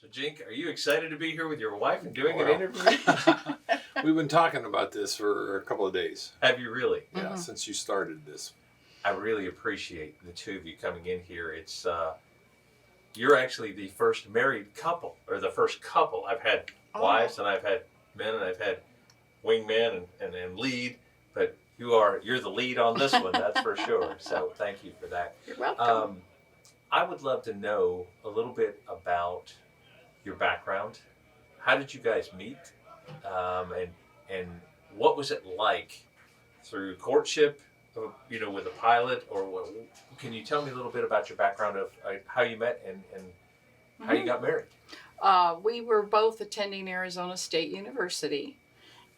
So, Jink, are you excited to be here with your wife and doing an interview? We've been talking about this for a couple of days. Have you really? Yeah, since you started this. I really appreciate the two of you coming in here. It's you're actually the first married couple, or the first couple. I've had wives and I've had men and I've had wingmen and lead, but you're the lead on this one, that's for sure. So thank you for that. You're welcome. I would love to know a little bit about your background. How did you guys meet? And what was it like through courtship, with a pilot, or can you tell me a little bit about your background of how you met and how you got married? We were both attending Arizona State University,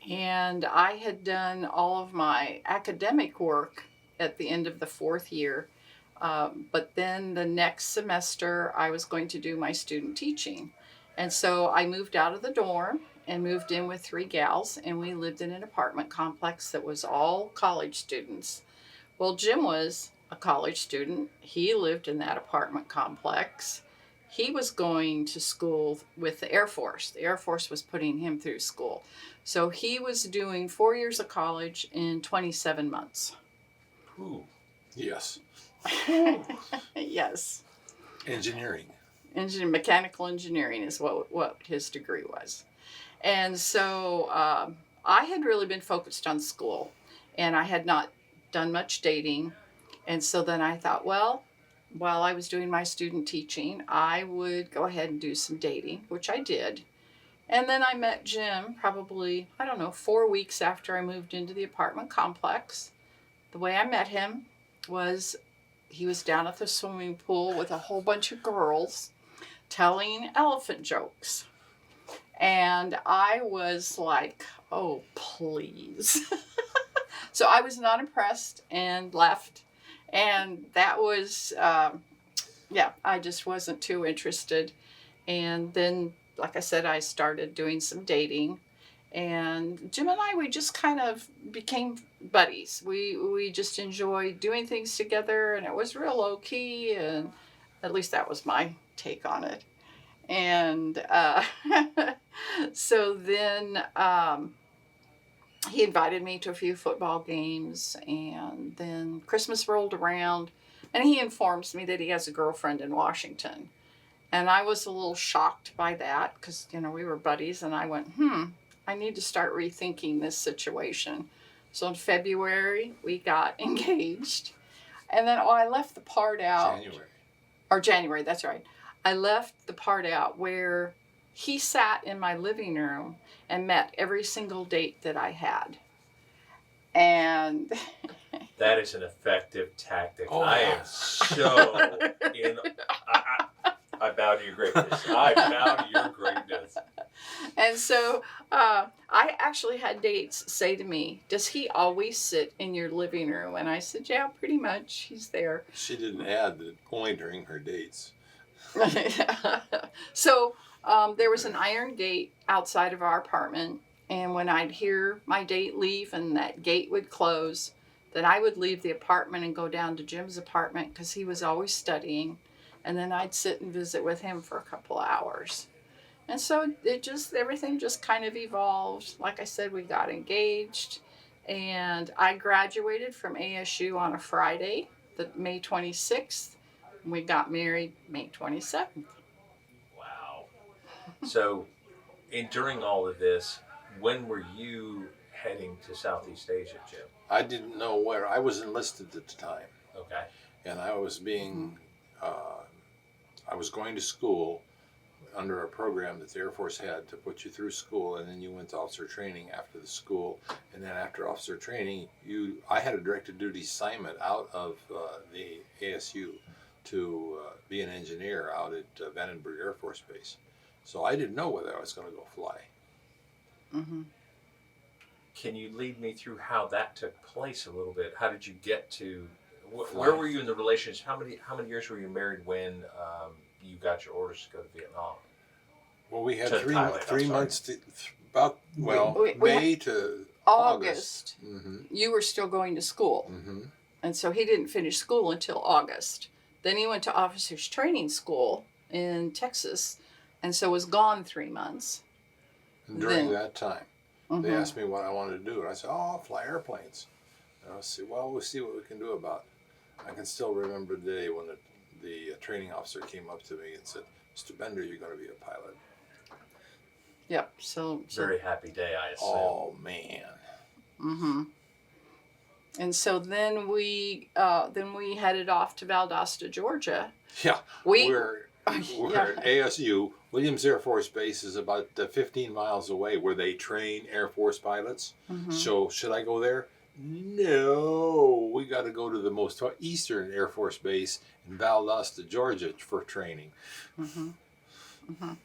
and I had done all of my academic work at the end of the fourth year. But then the next semester, I was going to do my student teaching. And so I moved out of the dorm and moved in with 3 gals, and we lived in an apartment complex that was all college students. Well, Jim was a college student. He lived in that apartment complex. He was going to school with the Air Force. The Air Force was putting him through school. So he was doing 4 years of college in 27 months. Ooh. Yes. Yes. Engineering. Mechanical engineering is what his degree was. And so I had really been focused on school, and I had not done much dating. And so then I thought, well, while I was doing my student teaching, I would go ahead and do some dating, which I did. And then I met Jim probably, 4 weeks after I moved into the apartment complex. The way I met him was he was down at the swimming pool with a whole bunch of girls telling elephant jokes. And I was like, oh, please. So I was not impressed and left. And that was, I just wasn't too interested. And then, like I said, I started doing some dating. And Jim and I, we just kind of became buddies. We just enjoyed doing things together, and it was real low key, and at least that was my take on it. And so then he invited me to a few football games, and then Christmas rolled around, and he informs me that he has a girlfriend in Washington. And I was a little shocked by that because, we were buddies, and I went, I need to start rethinking this situation. So in February, we got engaged. And then, I left the part out. January, that's right. I left the part out where he sat in my living room and met every single date that I had. And that is an effective tactic. Oh. I am so in. I bow to your greatness. I bow to your greatness. And so I actually had dates say to me, does he always sit in your living room? And I said, yeah, pretty much. He's there. She didn't add the only during her dates. So there was an iron gate outside of our apartment. And when I'd hear my date leave and that gate would close, then I would leave the apartment and go down to Jim's apartment because he was always studying. And then I'd sit and visit with him for a couple of hours. And so everything just kind of evolved. Like I said, we got engaged, and I graduated from ASU on a Friday, May 26th. And we got married May 27th. Wow. So during all of this, when were you heading to Southeast Asia, Jim? I didn't know where. I was enlisted at the time. Okay. And I was being... I was going to school under a program that the Air Force had to put you through school, and then you went to officer training after the school. And then after officer training, I had a directed duty assignment out of the ASU to be an engineer out at Vandenberg Air Force Base. So I didn't know whether I was going to go fly. Mm-hmm. Can you lead me through how that took place a little bit? How did you get to... Where were you in the relationship? How many years were you married when you got your orders to go to Vietnam? Well, we had three months to May to August. Mm-hmm. You were still going to school. Mm-hmm. And so he didn't finish school until August. Then he went to officers training school in Texas, and so was gone 3 months. And during Then- that time, they asked me what I wanted to do, and I said, "Oh, I'll fly airplanes." And I said, "Well, we'll see what we can do about it." I can still remember the day when the training officer came up to me and said, "Mr. Bender, you're going to be a pilot." Yep. So Very happy day, I assume. Oh man. Mm-hmm. And so then we headed off to Valdosta, Georgia. Yeah, We we're yeah. at ASU. Williams Air Force Base is about 15 miles away, where they train Air Force pilots. Mhm. So should I go there? No, we got to go to the most eastern Air Force Base in Valdosta, Georgia, for training. Mhm. Mhm.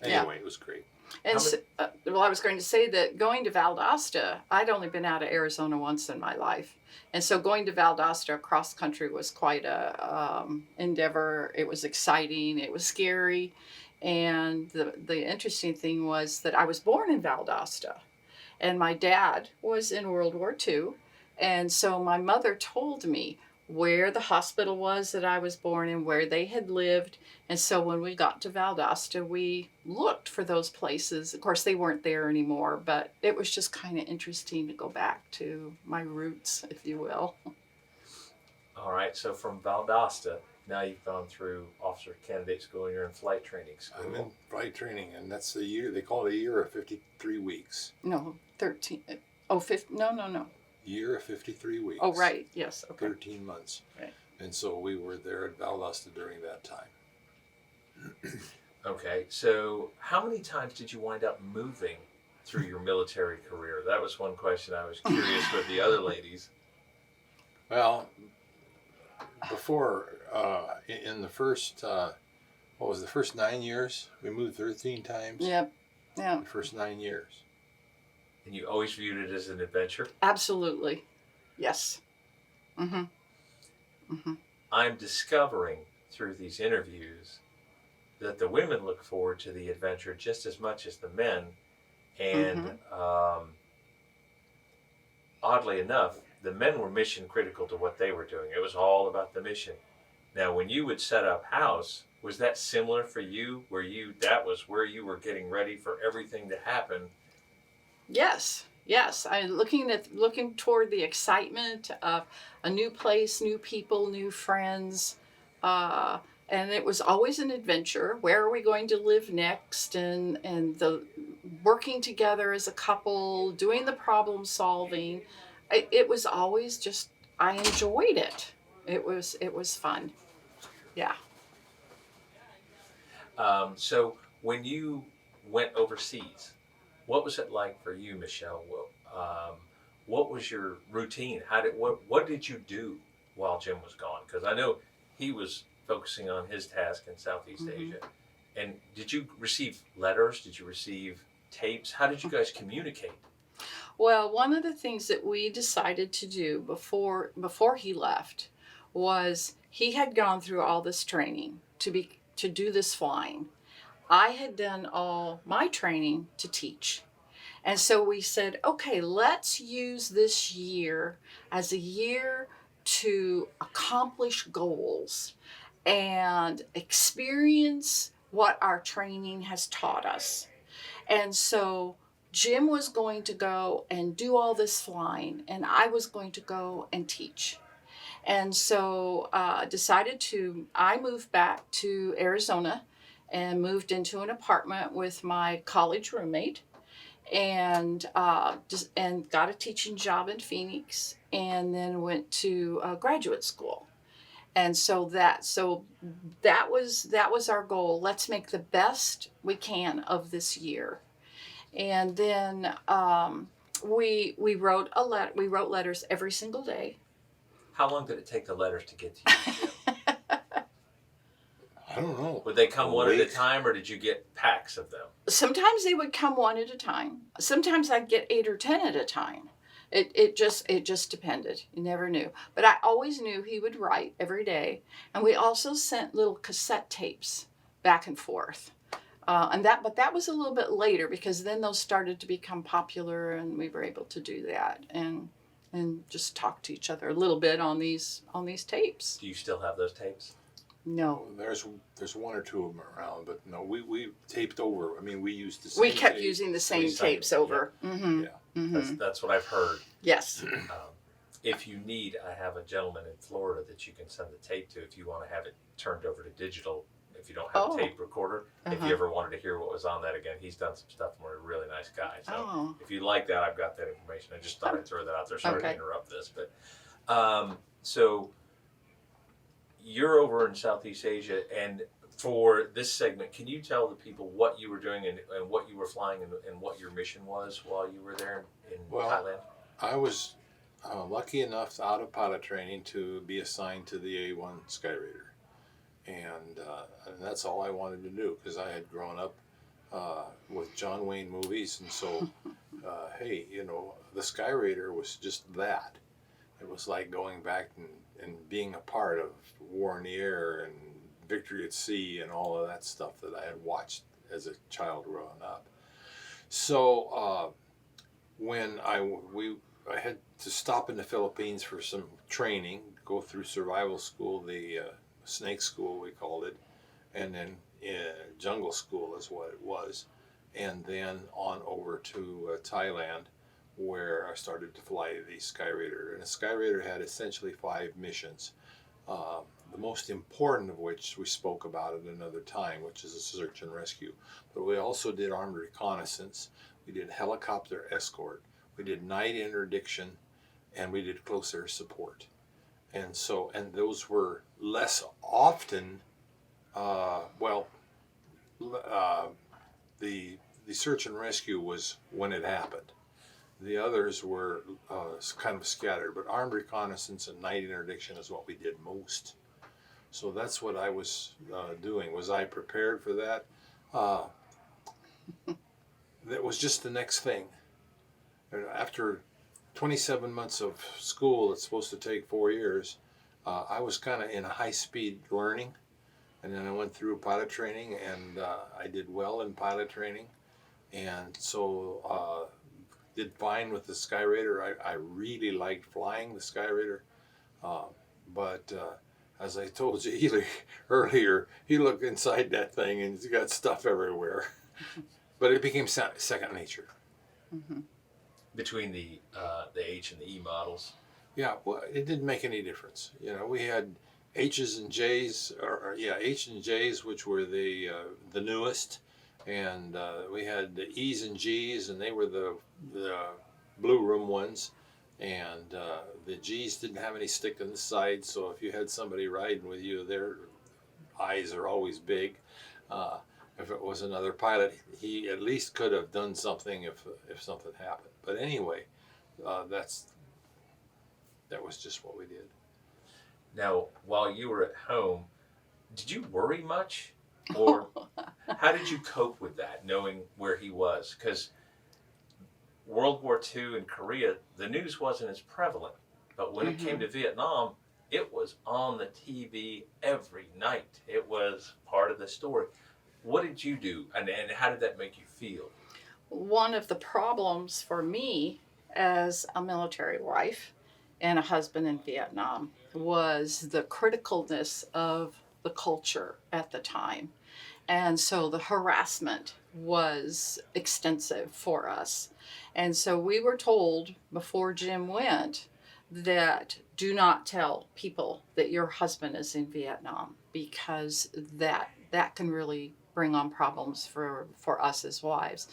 Anyway, it was great. And How so, well, I was going to say that going to Valdosta, I'd only been out of Arizona once in my life. And so going to Valdosta across country was quite a endeavor. It was exciting. It was scary. And the interesting thing was that I was born in Valdosta. And my dad was in World War II. And so my mother told me where the hospital was that I was born in, where they had lived. And so when we got to Valdosta, we looked for those places. Of course, they weren't there anymore, but it was just kind of interesting to go back to my roots, if you will. All right, so from Valdosta, now you've gone through officer candidate school and you're in flight training school. I'm in flight training, and that's the year. They call it a year of 53 weeks. No, 13. Oh, 50, no. Year of 53 weeks. Oh, right. Yes. Okay. 13 months. Right. And so we were there at Valdosta during that time. Okay, so how many times did you wind up moving through your military career? That was one question I was curious with the other ladies. Well, before, in the first, what was the first 9 years? We moved 13 times. Yep. Yeah. The first 9 years. And you always viewed it as an adventure? Absolutely. Yes. Mm-hmm. Mm-hmm. I'm discovering through these interviews that the women look forward to the adventure just as much as the men. And oddly enough, the men were mission critical to what they were doing. It was all about the mission. Now, when you would set up house, was that similar for you? That was where you were getting ready for everything to happen? Yes. I'm looking toward the excitement of a new place, new people, new friends, and it was always an adventure. Where are we going to live next? And the working together as a couple, doing the problem solving. It was always just, I enjoyed it. It was fun. Yeah. So when you went overseas, what was it like for you, Michelle? What was your routine? What did you do while Jim was gone? Because I know he was focusing on his task in Southeast Asia. And did you receive letters? Did you receive tapes? How did you guys communicate? Well, one of the things that we decided to do before he left was he had gone through all this training to do this flying. I had done all my training to teach. And so we said, okay, let's use this year as a year to accomplish goals and experience what our training has taught us. And so Jim was going to go and do all this flying, and I was going to go and teach. And so I moved back to Arizona and moved into an apartment with my college roommate, and got a teaching job in Phoenix, and then went to graduate school. And so that was our goal. Let's make the best we can of this year. And then we wrote letters every single day. How long did it take the letters to get to you, Jim? I don't know. Would they come one at a time, or did you get packs of them? Sometimes they would come one at a time. Sometimes I'd get 8 or 10 at a time. It just depended. You never knew. But I always knew he would write every day. And we also sent little cassette tapes back and forth. But that was a little bit later, because then those started to become popular, and we were able to do that and just talk to each other a little bit on these tapes. Do you still have those tapes? No. There's one or two of them around, but no, we taped over. I mean, we used the same. We kept tape. using the same Same, tapes over. Mm-hmm. Yeah. Mm-hmm. That's what I've heard. Yes. If you need, I have a gentleman in Florida that you can send the tape to if you want to have it turned over to digital. If you don't have Oh. a tape recorder, if you ever wanted to hear what was on that again, he's done some stuff and we're a really nice guy. So Oh. if you like that, I've got that information. I just thought I'd throw that out there. Sorry to Okay. interrupt this, but so you're over in Southeast Asia, and for this segment, can you tell the people what you were doing and what you were flying and what your mission was while you were there in Thailand? I was lucky enough out of pilot training to be assigned to the A-1 Skyraider. And that's all I wanted to do because I had grown up with John Wayne movies. And so, hey, you know, the Skyraider was just that. It was like going back and being a part of War in the Air and Victory at Sea and all of that stuff that I had watched as a child growing up. So when I had to stop in the Philippines for some training, go through survival school, the snake school we called it, and then jungle school is what it was, and then on over to Thailand, where I started to fly the Skyraider. And the Skyraider had essentially 5 missions, the most important of which we spoke about at another time, which is a search and rescue. But we also did armed reconnaissance, we did helicopter escort, we did night interdiction, and we did close air support. And so, and those were less often, the search and rescue was when it happened. The others were kind of scattered, but armed reconnaissance and night interdiction is what we did most. So that's what I was doing. Was I prepared for that? That was just the next thing. After 27 months of school, it's supposed to take 4 years, I was kind of in a high-speed learning. And then I went through pilot training, and I did well in pilot training. And so did fine with the Skyraider. I really liked flying the Skyraider. But as I told you earlier, you look inside that thing and it's got stuff everywhere. But it became second nature. Mm-hmm. Between the H and the E models. Yeah, well, it didn't make any difference. You know, we had H's and J's, H and J's, which were the newest, and we had the E's and G's, and they were the blue room ones, and the G's didn't have any stick in the side, so if you had somebody riding with you, their eyes are always big. If it was another pilot, he at least could have done something if something happened. But anyway, that was just what we did. Now, while you were at home, did you worry much? Or how did you cope with that, knowing where he was? Because World War II in Korea, the news wasn't as prevalent. But when it came to Vietnam, it was on the TV every night. It was part of the story. What did you do, and how did that make you feel? One of the problems for me as a military wife and a husband in Vietnam was the criticalness of the culture at the time. And so the harassment was extensive for us. And so we were told before Jim went that do not tell people that your husband is in Vietnam, because that can really bring on problems for us as wives.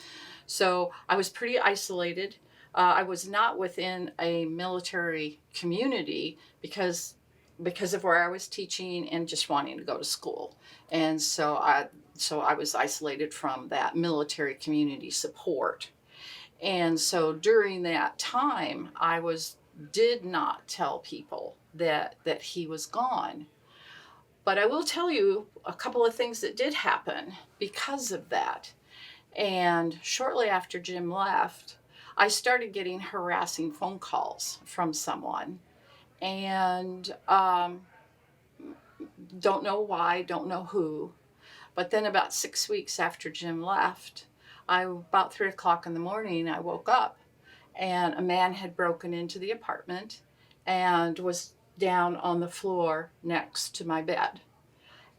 So I was pretty isolated. I was not within a military community because of where I was teaching and just wanting to go to school. And so I was isolated from that military community support. And so during that time, I did not tell people that he was gone. But I will tell you a couple of things that did happen because of that. And shortly after Jim left, I started getting harassing phone calls from someone. And don't know why, don't know who. But then about 6 weeks after Jim left, about 3 o'clock in the morning, I woke up and a man had broken into the apartment and was down on the floor next to my bed.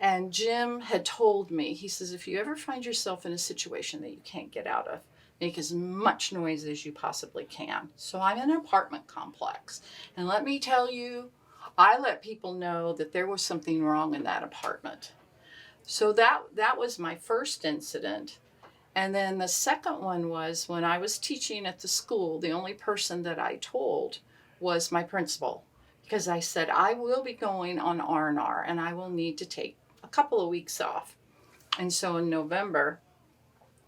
And Jim had told me, he says, if you ever find yourself in a situation that you can't get out of, make as much noise as you possibly can. So I'm in an apartment complex. And let me tell you, I let people know that there was something wrong in that apartment. So that was my first incident. And then the second one was when I was teaching at the school, the only person that I told was my principal. Because I said, I will be going on R&R and I will need to take a couple of weeks off. And so in November,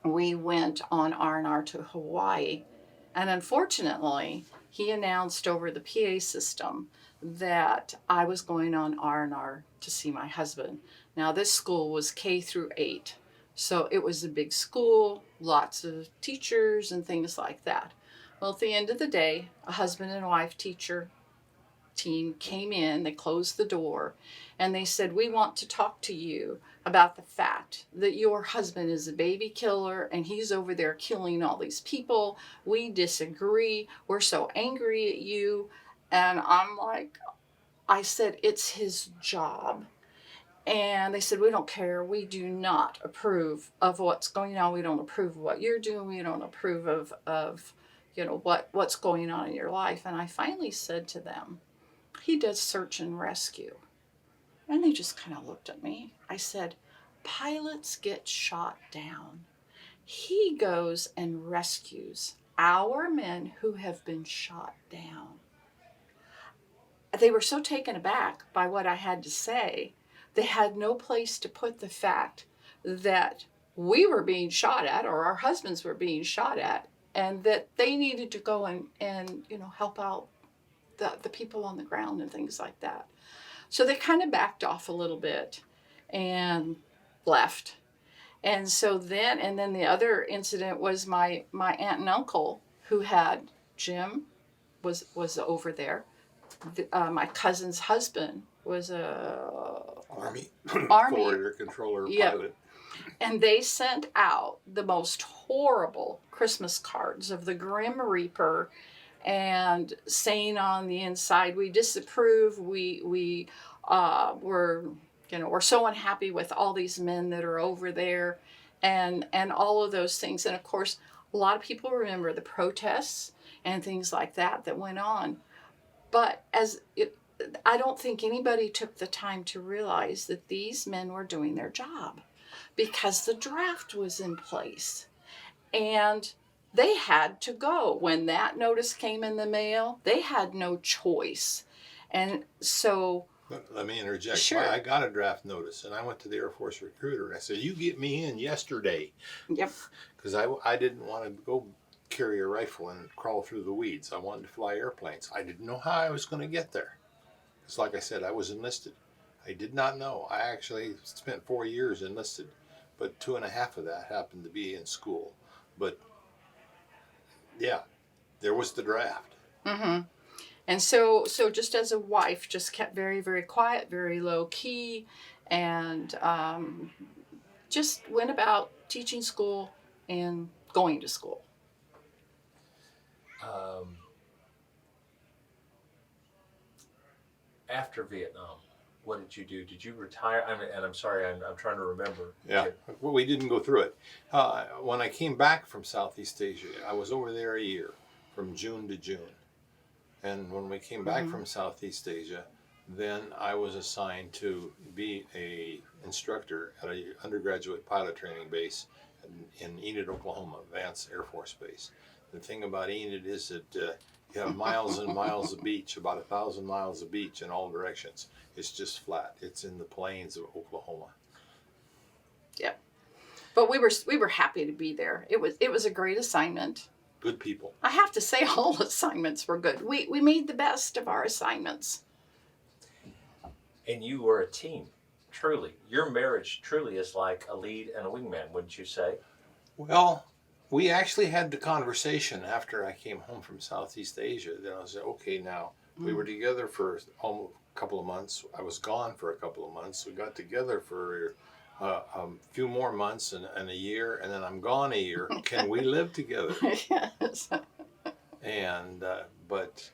we went on R&R to Hawaii. And unfortunately, he announced over the PA system that I was going on R&R to see my husband. Now, this school was K through 8. So it was a big school, lots of teachers and things like that. Well, at the end of the day, a husband and wife teacher team came in, they closed the door, and they said, we want to talk to you about the fact that your husband is a baby killer and he's over there killing all these people. We disagree. We're so angry at you. And I'm like, I said, it's his job. And they said, we don't care. We do not approve of what's going on. We don't approve of what you're doing. We don't approve of what's going on in your life. And I finally said to them, he does search and rescue. And they just kind of looked at me. I said, pilots get shot down. He goes and rescues our men who have been shot down. They were so taken aback by what I had to say. They had no place to put the fact that we were being shot at, or our husbands were being shot at, and that they needed to go and help out the people on the ground and things like that. So they kind of backed off a little bit and left. And so then the other incident was my aunt and uncle who had Jim was over there. My cousin's husband was a Army. Army controller Yep. pilot. And they sent out the most horrible Christmas cards of the Grim Reaper and saying on the inside, we disapprove, we're so unhappy with all these men that are over there and all of those things. And of course, a lot of people remember the protests and things like that went on. But I don't think anybody took the time to realize that these men were doing their job because the draft was in place and they had to go. When that notice came in the mail, they had no choice. And so... Let me interject. Sure. I got a draft notice and I went to the Air Force recruiter and I said, you get me in yesterday. Yep. Because I didn't want to go carry a rifle and crawl through the weeds. I wanted to fly airplanes. I didn't know how I was going to get there. It's like I said, I was enlisted. I did not know. I actually spent 4 years enlisted, but 2.5 of that happened to be in school. But yeah, there was the draft. Mm-hmm. And so just as a wife, just kept very, very quiet, very low key, and just went about teaching school and going to school. After Vietnam, what did you do? Did you retire? I'm sorry, I'm trying to remember. Yeah, well, we didn't go through it. When I came back from Southeast Asia, I was over there a year, from June to June. And when we came back from Southeast Asia, then I was assigned to be a instructor at a undergraduate pilot training base in Enid, Oklahoma, Vance Air Force Base. The thing about Enid is that you have miles and miles of beach, about 1,000 miles of beach in all directions. It's just flat. It's in the plains of Oklahoma. Yep. But we were happy to be there. It was a great assignment. Good people. I have to say all assignments were good. We made the best of our assignments. And you were a team, truly. Your marriage truly is like a lead and a wingman, wouldn't you say? Well, we actually had the conversation after I came home from Southeast Asia. Then I said, okay, now, we were together for almost a couple of months. I was gone for a couple of months. We got together for a few more months and a year, and then I'm gone a year. Can we live together? Yes. And, but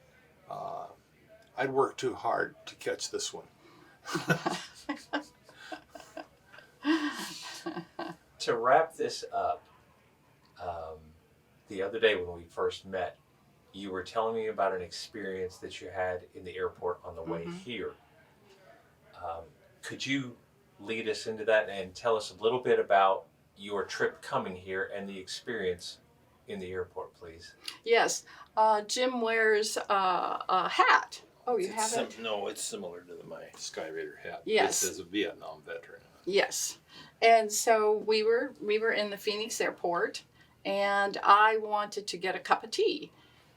I'd worked too hard to catch this one. To wrap this up, the other day when we first met, you were telling me about an experience that you had in the airport on the way here. Could you lead us into that and tell us a little bit about your trip coming here and the experience in the airport, please? Yes. Jim wears a hat. Oh, you have it? No, it's similar to my Skyraider hat. Yes. It says a Vietnam veteran. Yes. And so we were in the Phoenix airport, and I wanted to get a cup of tea.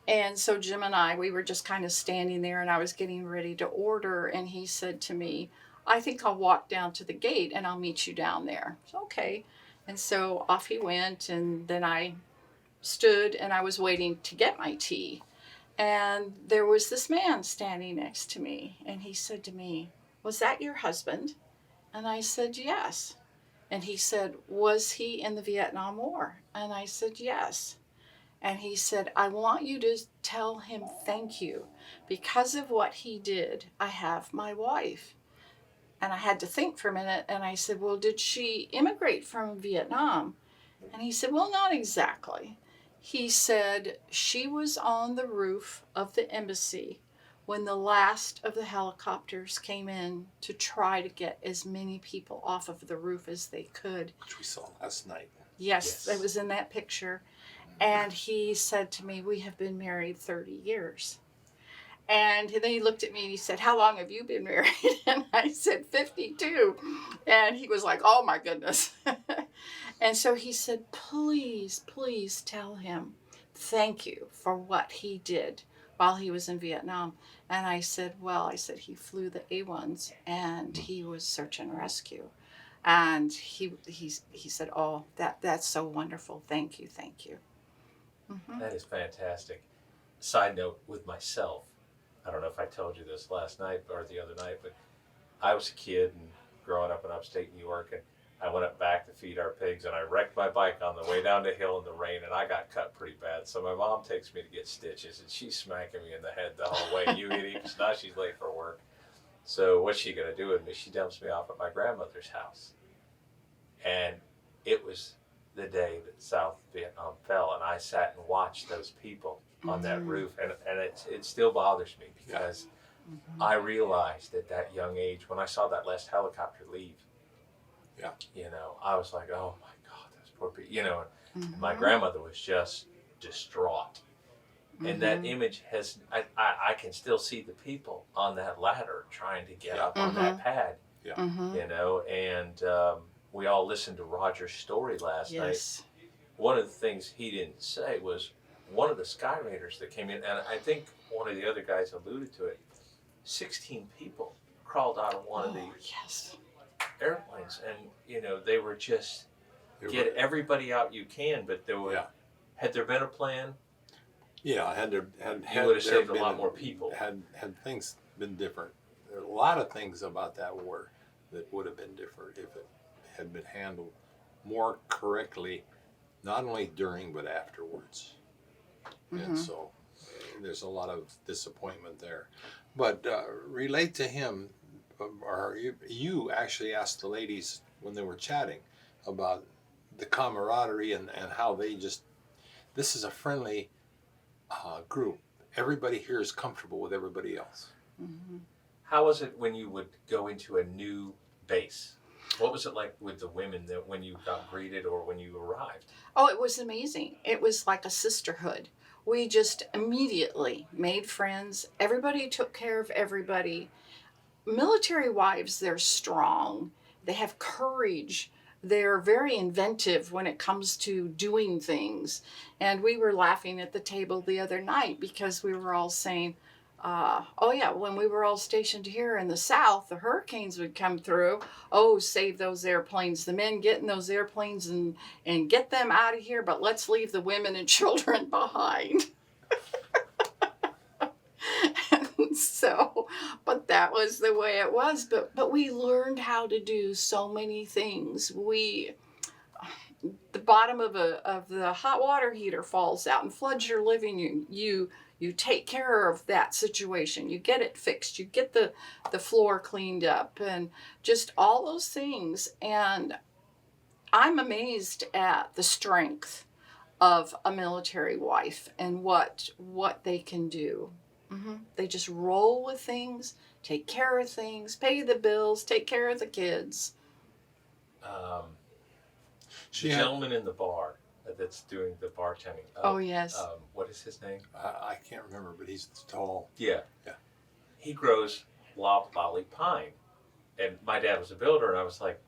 And so Jim and we were just kind of standing there, and I was getting ready to order, and he said to me, I think I'll walk down to the gate and I'll meet you down there. So, okay. And so off he went, and then I stood and I was waiting to get my tea. And there was this man standing next to me, and he said to me, was that your husband? And I said, yes. And he said, was he in the Vietnam War? And I said, yes. And he said, I want you to tell him thank you. Because of what he did, I have my wife. And I had to think for a minute, and I said, well, did she immigrate from Vietnam? And he said, well, not exactly. He said, she was on the roof of the embassy when the last of the helicopters came in to try to get as many people off of the roof as they could. Which we saw last night. Yes, it was in that picture. And he said to me, we have been married 30 years. And then he looked at me and he said, how long have you been married? And I said, 52. And he was like, oh my goodness. And so he said, please, please tell him thank you for what he did while he was in Vietnam. And I said, well, he flew the A-1s and he was search and rescue. And he said, oh, that's so wonderful. Thank you, thank you. Mm-hmm. That is fantastic. Side note with myself, I don't know if I told you this last night or the other night, but I was a kid and growing up in upstate New York, and I went up back to feed our pigs, and I wrecked my bike on the way down the hill in the rain, and I got cut pretty bad. So my mom takes me to get stitches, and she's smacking me in the head the whole way. You idiot! Now she's late for work. So what's she gonna do with me? She dumps me off at my grandmother's house, and it was the day that South Vietnam fell, and I sat and watched those people on that roof, and it still bothers me because I realized at that young age when I saw that last helicopter leave, I was like, oh my God, those poor people, and my grandmother was just distraught. And that image I can still see the people on that ladder trying to get up on that pad, and we all listened to Roger's story last night. One of the things he didn't say was one of the Skyraiders that came in, and I think one of the other guys alluded to it, 16 people crawled out of one of these airplanes, and they were just get everybody out you can, but there were had there been a plan, you would have saved a lot more people. Had things been different, there are a lot of things about that war that would have been different if it had been handled more correctly, not only during but afterwards. And so there's a lot of disappointment there. But relate to him, or you actually asked the ladies when they were chatting about the camaraderie and how they just, this is a friendly group. Everybody here is comfortable with everybody else. How was it when you would go into a new base? What was it like with the women that when you got greeted or when you arrived? Oh, it was amazing. It was like a sisterhood. We just immediately made friends. Everybody took care of everybody. Military wives, they're strong. They have courage. They're very inventive when it comes to doing things. And we were laughing at the table the other night because we were all saying, when we were all stationed here in the South, the hurricanes would come through. Oh, save those airplanes. The men get in those airplanes and get them out of here, but let's leave the women and children behind. But that was the way it was. But we learned how to do so many things. The bottom of the hot water heater falls out and floods your living room. You You take care of that situation. You get it fixed. You get the floor cleaned up and just all those things. And I'm amazed at the strength of a military wife and what they can do. They just roll with things, take care of things, pay the bills, take care of the kids. The gentleman in the bar that's doing the bartending. Oh yes. What is his name? I can't remember, but he's tall. Yeah. Yeah. He grows loblolly pine, and my dad was a builder, and I was like,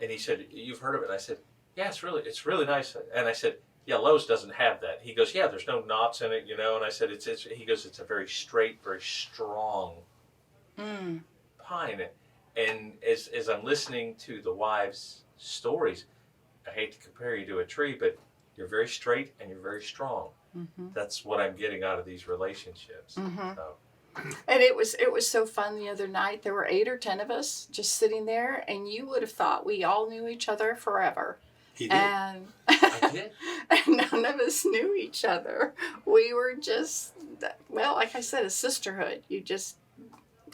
and he said, "You've heard of it?" And I said, "Yeah, it's really nice." And I said, "Yeah, Lowe's doesn't have that." He goes, "Yeah, there's no knots in it, you know." And I said, He goes, "It's a very straight, very strong pine." And as I'm listening to the wives' stories, I hate to compare you to a tree, but you're very straight and you're very strong. That's what I'm getting out of these relationships. So. And it was so fun the other night. There were 8 or 10 of us just sitting there, and you would have thought we all knew each other forever. He did. And I did. and none of us knew each other. We were just, well, like I said, a sisterhood. You just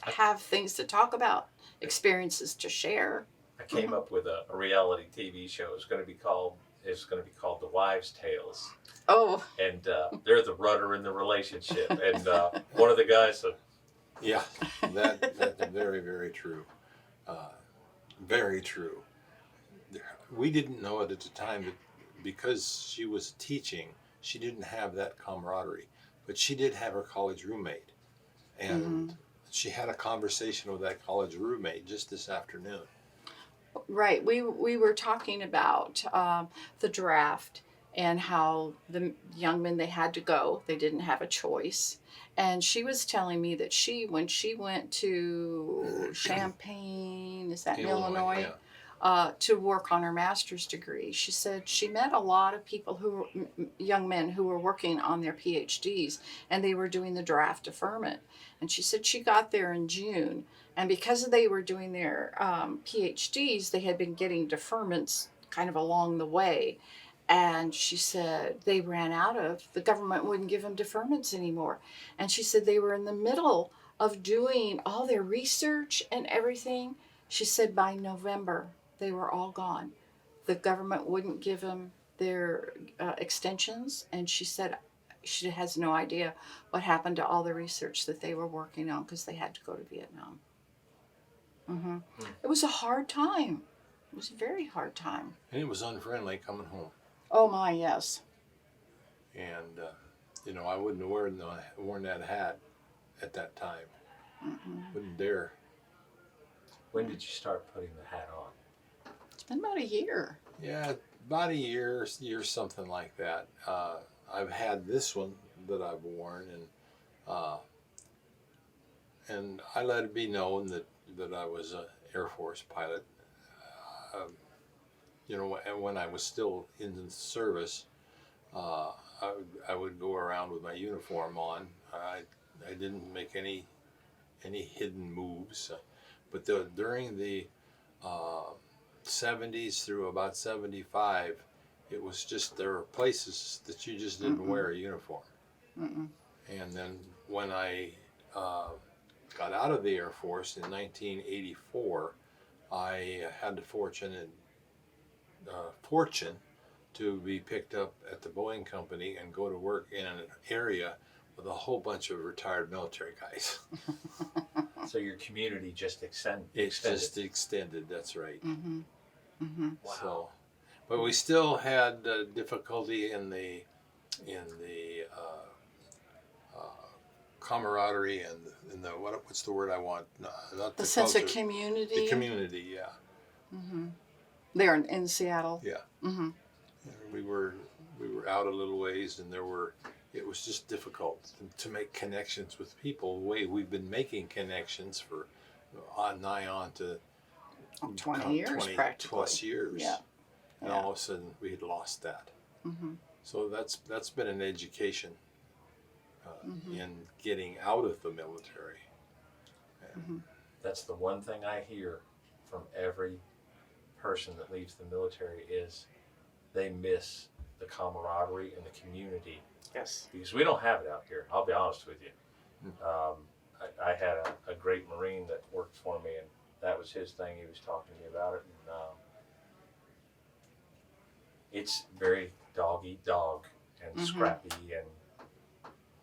have things to talk about, experiences to share. I came up with a reality TV show. It's going to be called The Wives' Tales. Oh. And they're the rudder in the relationship. And one of the guys said, Yeah, that's very, very true. Very true. We didn't know it at the time that because she was teaching, she didn't have that camaraderie. But she did have her college roommate. And she had a conversation with that college roommate just this afternoon. Right. We were talking about the draft and how the young men, they had to go. They didn't have a choice. And she was telling me that when she went to Champaign, is that in Illinois? Yeah. To work on her master's degree. She said she met a lot of people young men who were working on their PhDs, and they were doing the draft deferment. And she said she got there in June, and because they were doing their PhDs, they had been getting deferments kind of along the way. And she said they ran out of, the government wouldn't give them deferments anymore. And she said they were in the middle of doing all their research and everything. She said by November, they were all gone. The government wouldn't give them their extensions. And she said she has no idea what happened to all the research that they were working on because they had to go to Vietnam. It was a hard time. It was a very hard time. And it was unfriendly coming home. Oh my, yes. And, I wouldn't have worn that hat at that time. Wouldn't dare. When did you start putting the hat on? It's been about a year. Yeah, about a year, something like that. I've had this one that I've worn, and I let it be known that I was an Air Force pilot. When I was still in the service, I would go around with my uniform on. I didn't make any hidden moves, but during the 70s through about 75, it was just there were places that you just didn't wear a uniform. And then when I got out of the Air Force in 1984, I had the fortune to be picked up at the Boeing company and go to work in an area with a whole bunch of retired military guys. So your community just extended. It's just extended, that's right. Wow. So, but we still had difficulty in the camaraderie and in the what's the word I want? Not the sense of community. The community, yeah. There in Seattle. Yeah. And we were out a little ways, and it was just difficult to make connections with people the way we've been making connections for nigh on to 20 years 20 practically. plus years. Yeah. And all of a sudden we had lost that. So that's been an education in getting out of the military. That's the one thing I hear from every person that leaves the military is they miss the camaraderie and the community, Yes. because we don't have it out here. I'll be honest with you. I had a great Marine that worked for me, and that was his thing. He was talking to me about it, and it's very dog eat dog and scrappy and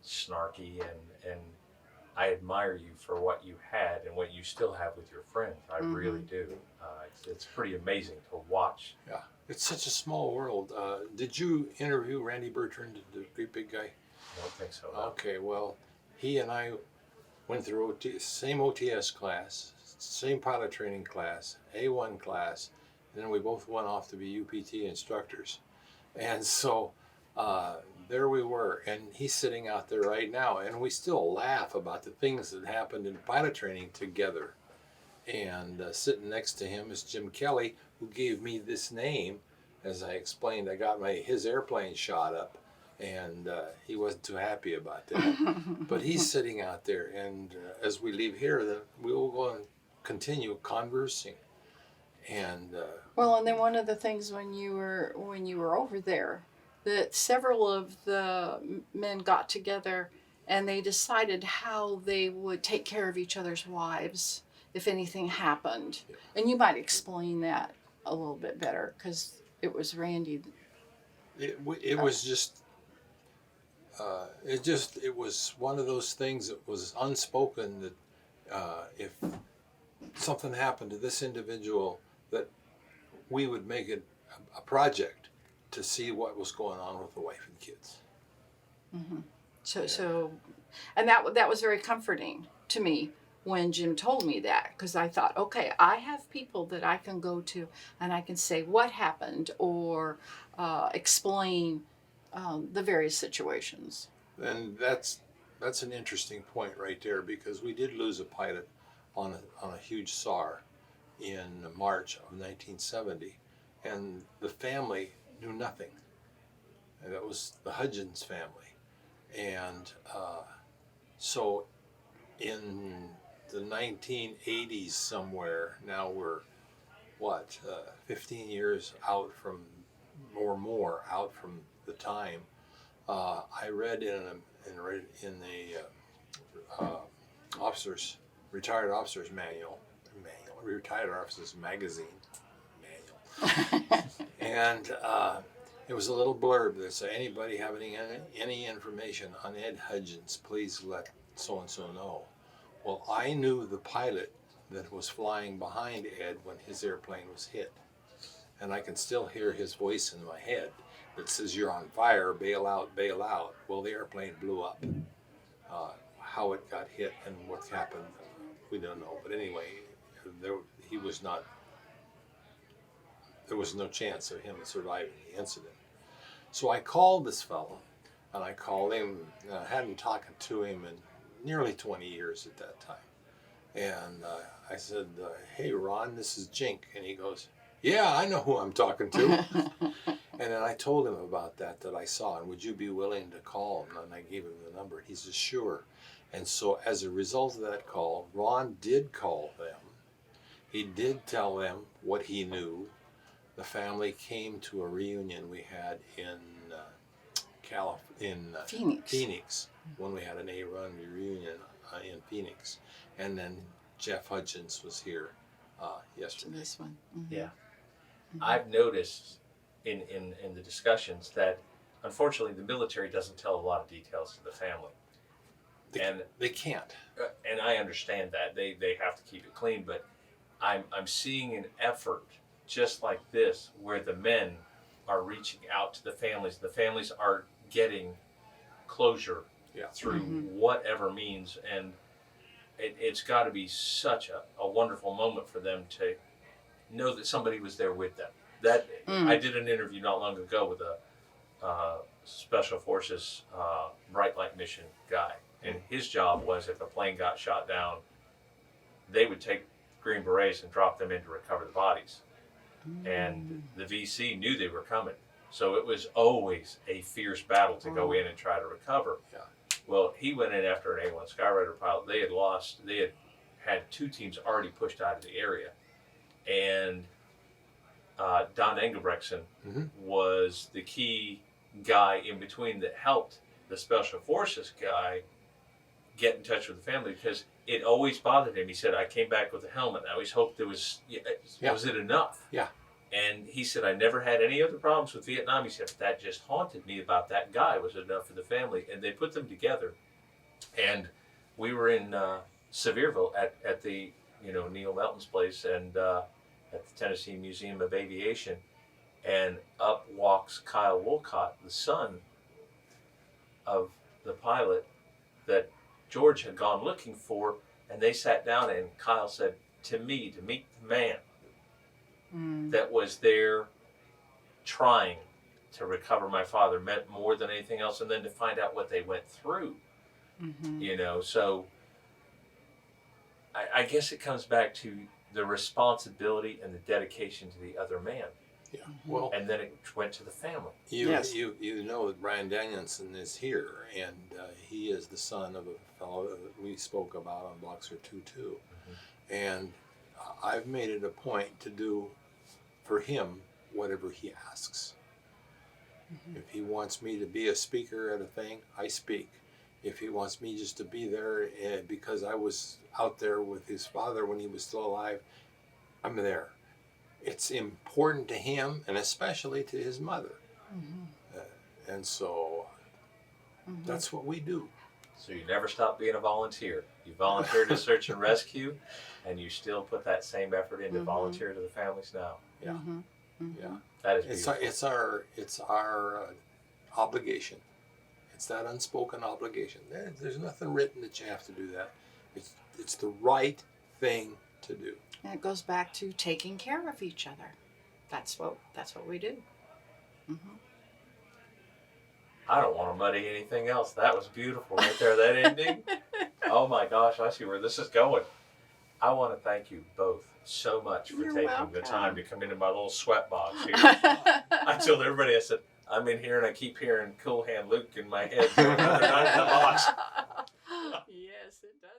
snarky, and I admire you for what you had and what you still have with your friends. I really do. It's pretty amazing to watch. Yeah, it's such a small world. Did you interview Randy Bertrand, the great big guy? I don't think so. No. Okay, well, he and I went through same OTS class, same pilot training class, A-1 class, and then we both went off to be UPT instructors. And so there we were, and he's sitting out there right now, and we still laugh about the things that happened in pilot training together. And sitting next to him is Jim Kelly, who gave me this name. As I explained, I got his airplane shot up, and he wasn't too happy about that. But he's sitting out there, and as we leave here, then we will go and continue conversing. And well, and then one of the things when you were over there, that several of the men got together and they decided how they would take care of each other's wives if anything happened. Yeah. And you might explain that a little bit better, because it was Randy. it was just it was one of those things that was unspoken, that if something happened to this individual, that we would make it a project to see what was going on with the wife and kids. So, and that was very comforting to me when Jim told me that, because I thought, okay, I have people that I can go to and I can say what happened, or explain the various situations. And that's an interesting point right there, because we did lose a pilot on a huge SAR in March of 1970, and the family knew nothing. And that was the Hudgens family. And so in the 1980s somewhere, now we're 15 years out from, or more out from the time. I read in the retired officers retired officers magazine manual, and it was a little blurb that said, anybody having any information on Ed Hudgens, please let so and so know. Well, I knew the pilot that was flying behind Ed when his airplane was hit, and I can still hear his voice in my head that says, "You're on fire, bail out, bail out." Well, the airplane blew up. How it got hit and what happened, we don't know. But anyway, there was no chance of him surviving the incident. So I called this fellow, and I called him. I hadn't talked to him in nearly 20 years at that time. And I said, "Hey, Ron, this is Jink." And he goes, "Yeah, I know who I'm talking to." And then I told him about that I saw, and would you be willing to call him? And I gave him the number. He says, "Sure." And so as a result of that call, Ron did call them. He did tell them what he knew. The family came to a reunion we had in Phoenix, when we had an A-1 reunion in Phoenix. And then Jeff Hudgens was here yesterday. This one. Yeah. I've noticed in the discussions that unfortunately the military doesn't tell a lot of details to the family. They can't. And I understand that. They have to keep it clean, but I'm seeing an effort just like this where the men are reaching out to the families. The families are getting closure through whatever means, and it's got to be such a wonderful moment for them to know that somebody was there with them. I did an interview not long ago with a Special Forces bright light mission guy, and his job was, if a plane got shot down, they would take Green Berets and drop them in to recover the bodies. And the VC knew they were coming, so it was always a fierce battle to go in and try to recover. Yeah. Well, he went in after an A-1 Skyraider pilot. They had two teams already pushed out of the area, and Don Engelbrechtson was the key guy in between that helped the special forces guy get in touch with the family, because it always bothered him. He said, I came back with a helmet. I always hoped was it enough? Yeah. And he said, I never had any other problems with Vietnam. He said, that just haunted me about that guy. Was enough for the family. And they put them together. And we were in Sevierville at the, Neil Melton's place, and at the Tennessee Museum of Aviation. And up walks Kyle Wolcott, the son of the pilot that George had gone looking for. And they sat down, and Kyle said, to meet the man that was there trying to recover my father meant more than anything else. And then to find out what they went through, so I guess it comes back to the responsibility and the dedication to the other man. Yeah. Well, and then it went to the family. You know that Brian Danielson is here, and he is the son of a fellow that we spoke about on Boxer 2-2. And I've made it a point to do for him whatever he asks. If he wants me to be a speaker at a thing, I speak. If he wants me just to be there because I was out there with his father when he was still alive, I'm there. It's important to him, and especially to his mother. And so that's what we do. So you never stop being a volunteer. You volunteer to search and rescue, and you still put that same effort into volunteer to the families now. Yeah. Yeah. That is beautiful. It's our obligation. It's that unspoken obligation. There's nothing written that you have to do that. It's the right thing to do. And it goes back to taking care of each other. That's what we do. I don't want to muddy anything else. That was beautiful right there, that ending. Oh my gosh, I see where this is going. I want to thank you both so much for taking the time to come into my little sweat box here. I told everybody, I said, I'm in here and I keep hearing Cool Hand Luke in my head. Another night in the box. Yes, it does.